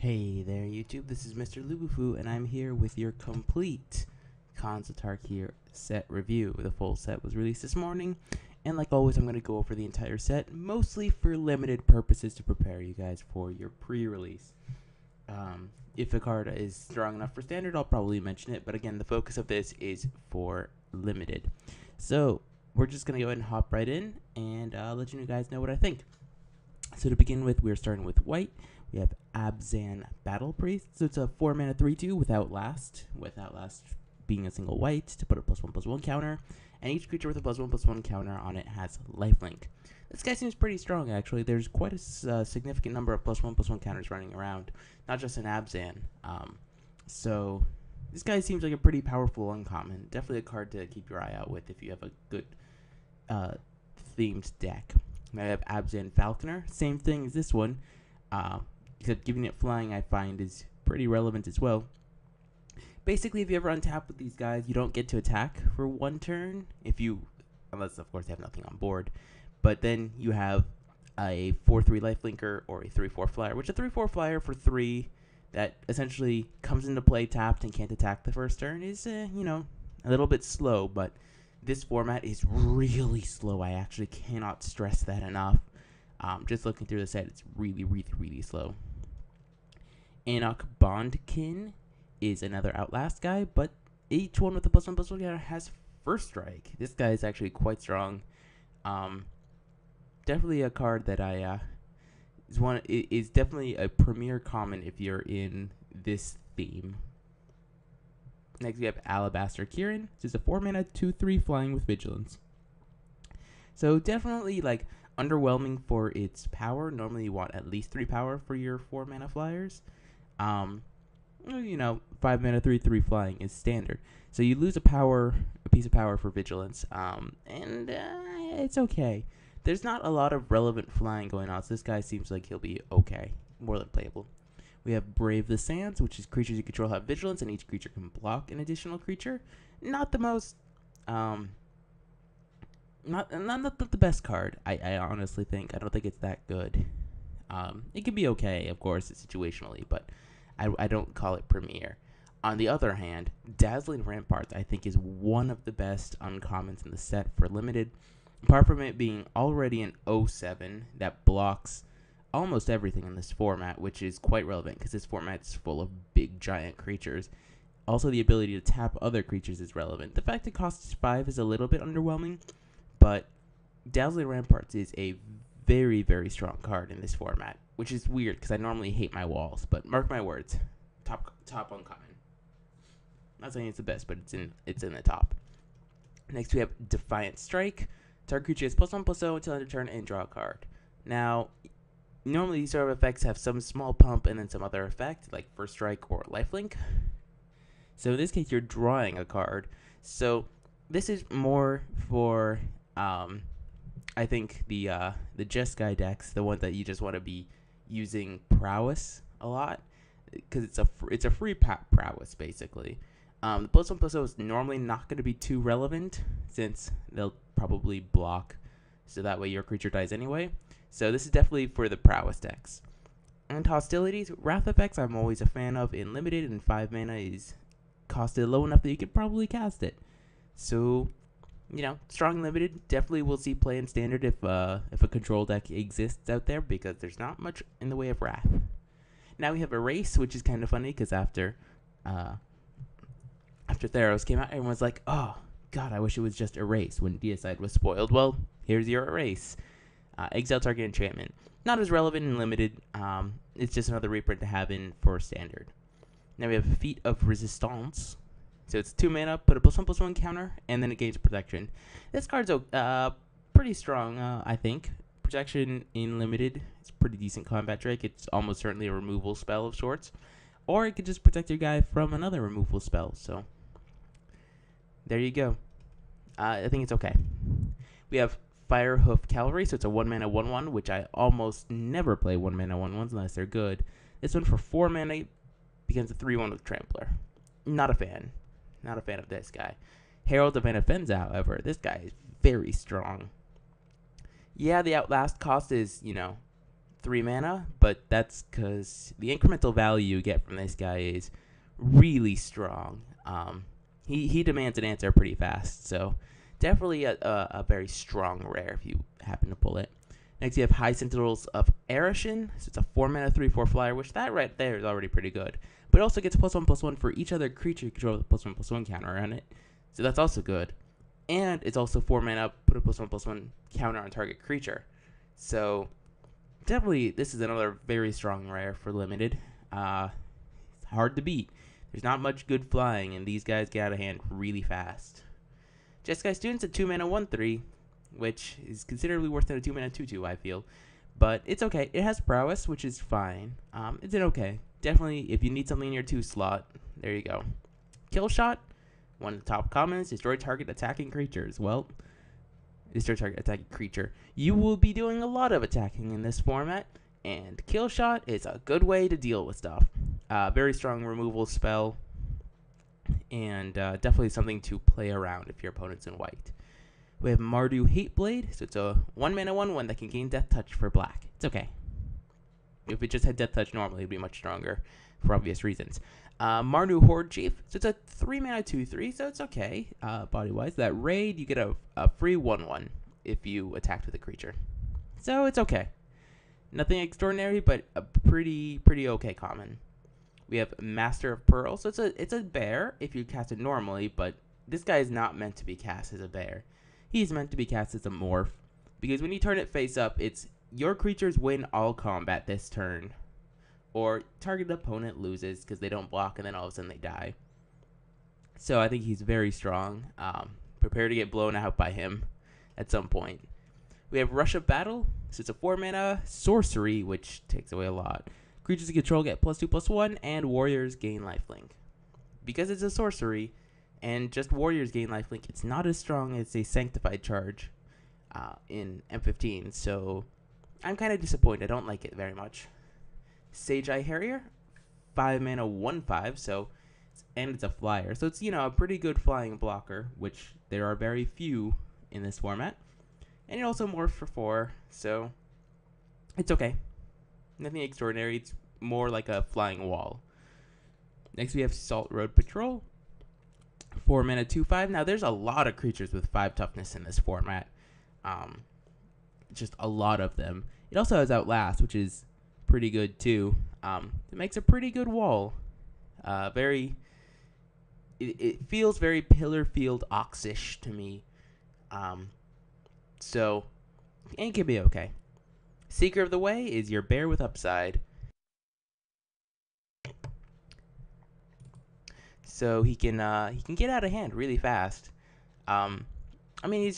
Hey there YouTube, this is Mr.Lubufu and I'm here with your complete Khans of Tarkir set review. The full set was released this morning, and like always I'm going to go over the entire set, mostly for limited purposes to prepare you guys for your pre-release. If a card is strong enough for standard, I'll probably mention it, but again, the focus of this is for limited. So we're just going to go ahead and hop right in and let you guys know what I think. So to begin with, we're starting with white. We have Abzan Battle Priest. So it's a 4-mana 3/2 without last being a single white to put a +1/+1 counter. And each creature with a +1/+1 counter on it has lifelink. This guy seems pretty strong, actually. There's quite a significant number of +1/+1 counters running around, not just in Abzan. So this guy seems like a pretty powerful uncommon. Definitely a card to keep your eye out with if you have a good themed deck. Now I have Abzan Falconer. Same thing as this one. Except giving it flying I find is pretty relevant as well. Basically, if you ever untap with these guys, you don't get to attack for one turn, unless of course they have nothing on board. But then you have a 4/3 lifelinker or a 3/4 flyer, which a 3/4 flyer for 3 that essentially comes into play tapped and can't attack the first turn is, a little bit slow, but this format is really slow. I actually cannot stress that enough. Just looking through the set, it's really slow. Enoch Bondkin is another Outlast guy, but each one with a +1/+1 counter has first strike. This guy is actually quite strong. Definitely a card that is definitely a premier common if you're in this theme. Next we have Alabaster Kieran. This is a 4-mana 2/3 flying with vigilance. So definitely underwhelming for its power. Normally you want at least 3 power for your 4-mana flyers. 5-mana 3/3 flying is standard. So you lose a piece of power for vigilance, and it's okay. There's not a lot of relevant flying going on, so this guy seems like he'll be okay, more than playable. We have Brave the Sands, which is creatures you control have vigilance, and each creature can block an additional creature. Not the most, not the best card. I honestly think. I don't think it's that good. It can be okay, of course, situationally, but I don't call it premier. On the other hand, Dazzling Ramparts I think is one of the best uncommons in the set for limited. Apart from it being already an 07 that blocks almost everything in this format, which is quite relevant because this format is full of big giant creatures. Also, the ability to tap other creatures is relevant. The fact it costs 5 is a little bit underwhelming, but Dazzling Ramparts is a very strong card in this format, which is weird because I normally hate my walls, but mark my words, top uncommon. Not saying it's the best, but it's in the top. Next we have Defiant Strike. Target creature is +1/+0 until end of turn and draw a card. Now, normally these sort of effects have some small pump and then some other effect, like First Strike or Lifelink. So in this case, you're drawing a card. So this is more for I think the Jeskai decks, the one that you just want to be using prowess a lot, because it's a free prowess basically. The +1/+0 is normally not going to be too relevant since they'll probably block, so that way your creature dies anyway. So this is definitely for the prowess decks. And hostilities, Wrath effects I'm always a fan of in limited, and 5 mana is costed low enough that you could probably cast it. So strong limited, definitely will see play in standard if a control deck exists out there, because there's not much in the way of Wrath. Now we have Erase, which is kind of funny because after Theros came out, everyone's like, oh god, I wish it was just Erase when Deicide was spoiled. Well, here's your Erase. Exile target enchantment. Not as relevant in limited, it's just another reprint to have in for standard. Now we have Feat of Resistance. So it's 2 mana, put a +1/+1 counter, and then it gains protection. This card's pretty strong, I think. Protection in limited, it's pretty decent combat trick. It's almost certainly a removal spell of sorts. Or it could just protect your guy from another removal spell. So there you go. I think it's okay. We have Firehoof Cavalry, so it's a 1-mana 1/1, which I almost never play 1-mana 1/1s unless they're good. This one for 4 mana becomes a 3/1 with Trampler. Not a fan. Not a fan of this guy. Herald of Anafenza, however, this guy is very strong. Yeah, the Outlast cost is, 3 mana, but that's because the incremental value you get from this guy is really strong. He demands an answer pretty fast, so definitely a very strong rare if you happen to pull it. Next, you have High Sentinels of Erishin. So it's a 4 mana 3/4 flyer, which that right there is already pretty good. But it also gets +1/+1 for each other creature you control with a +1/+1 counter on it. So that's also good. And it's also 4 mana, put a +1/+1 counter on target creature. So definitely, this is another very strong rare for limited. It's hard to beat. There's not much good flying, and these guys get out of hand really fast. Jeskai Student's a 2 mana 1/3, which is considerably worse than a 2 mana 2/2, I feel. But it's okay. It has prowess, which is fine. It's an okay. Definitely, if you need something in your 2 slot, there you go. Kill Shot, one of the top commons, destroy target attacking creatures. Well, destroy target attacking creature. You will be doing a lot of attacking in this format, and Kill Shot is a good way to deal with stuff. Very strong removal spell, and definitely something to play around if your opponent's in white. We have Mardu Hateblade, so it's a 1 mana 1/1 that can gain Death Touch for black. It's okay. If it just had Death Touch normally, it'd be much stronger for obvious reasons. Mardu Horde Chief, so it's a 3 mana 2/3, so it's okay body-wise. That raid, you get a free 1/1 if you attacked with a creature. So it's okay. Nothing extraordinary, but a pretty okay common. We have Master of Pearl, so it's a bear if you cast it normally, but this guy is not meant to be cast as a bear. He's meant to be cast as a morph, because when you turn it face up, it's your creatures win all combat this turn, or target opponent loses because they don't block and then all of a sudden they die. So I think he's very strong. Prepare to get blown out by him at some point. We have Rush of Battle, so it's a 4 mana sorcery, which takes away a lot. Creatures you control get +2/+1, and warriors gain lifelink. Because it's a sorcery, and just warriors gain lifelink, it's not as strong as a Sanctified Charge in M15, so I'm kind of disappointed. I don't like it very much. Sage Eye Harrier, 5 mana 1/5, so and it's a flyer, so it's a pretty good flying blocker, which there are very few in this format. And it also morphs for 4, so it's okay. Nothing extraordinary. It's more like a flying wall. Next we have Salt Road Patrol, 4 mana 2/5. Now there's a lot of creatures with 5 toughness in this format. Just a lot of them. It also has Outlast, which is pretty good too. It makes a pretty good wall. It feels very Pillar Field Ox-ish to me. So it can be okay. Seeker of the Way is your bear with upside. So he can get out of hand really fast. I mean,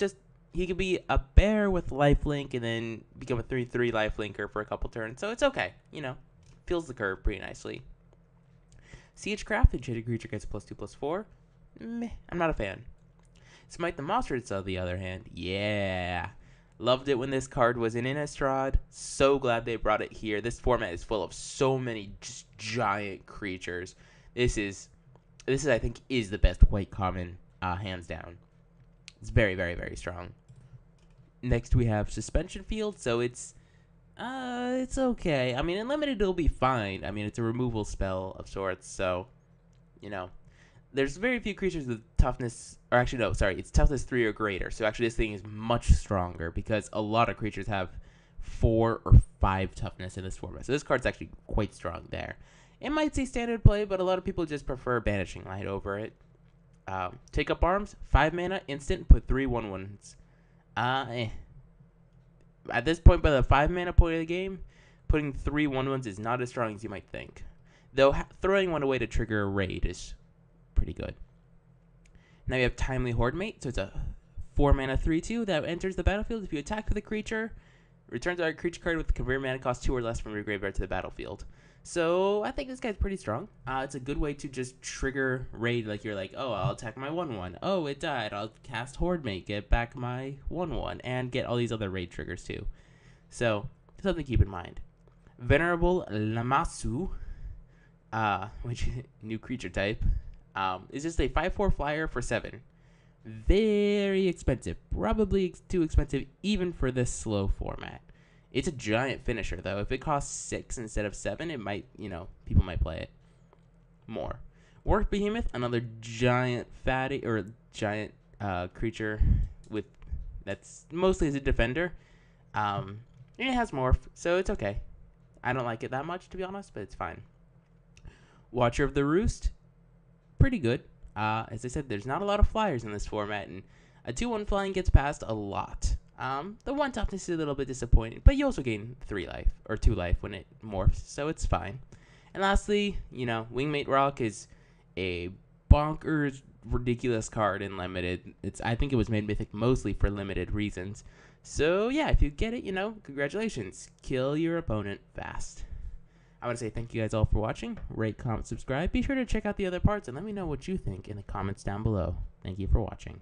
he could be a bear with lifelink and then become a 3/3 lifelinker for a couple turns. So it's okay. Feels the curve pretty nicely. Siegecraft, enchanted creature gets +2/+4. Meh, I'm not a fan. Smite the Monsters, on the other hand, yeah. Loved it when this card was in Innistrad. So glad they brought it here. This format is full of so many just giant creatures. This is I think is the best white common, hands down. It's very strong. Next we have Suspension Field, so it's okay. I mean, in limited it'll be fine. I mean, it's a removal spell of sorts, so there's very few creatures with toughness, or actually no, sorry, it's toughness 3 or greater. So actually this thing is much stronger because a lot of creatures have 4 or 5 toughness in this format. So this card's actually quite strong there. It might say standard play, but a lot of people just prefer Banishing Light over it. Take Up Arms, 5 mana, instant, put 3 1/1s. At this point, by the 5 mana point of the game, putting 3 1/1s is not as strong as you might think. Though throwing one away to trigger a raid is pretty good. Now you have Timely Hordemate, so it's a 4 mana 3/2 that enters the battlefield. If you attack with a creature, returns a creature card with convert mana cost 2 or less from your graveyard to the battlefield. So I think this guy's pretty strong. It's a good way to just trigger raid, like you're like, oh, I'll attack my 1/1. Oh, it died. I'll cast Hordemate, get back my 1/1, and get all these other raid triggers too. So something to keep in mind. Venerable Lamassu, which new creature type, is just a 5/4 flyer for 7. Very expensive. Probably too expensive even for this slow format. It's a giant finisher, though. If it costs 6 instead of 7, it might, people might play it more. Work Behemoth, another giant fatty or giant creature with that's mostly as a defender. And it has morph, so it's okay. I don't like it that much, to be honest, but it's fine. Watcher of the Roost, pretty good. As I said, there's not a lot of flyers in this format, and a 2-1 flying gets passed a lot. The 1 toughness is a little bit disappointing, but you also gain 3 life, or 2 life when it morphs, so it's fine. And lastly, Wingmate Rock is a bonkers, ridiculous card in Limited. I think it was made mythic mostly for limited reasons. So yeah, if you get it, congratulations. Kill your opponent fast. I want to say thank you guys all for watching. Rate, comment, subscribe. Be sure to check out the other parts and let me know what you think in the comments down below. Thank you for watching.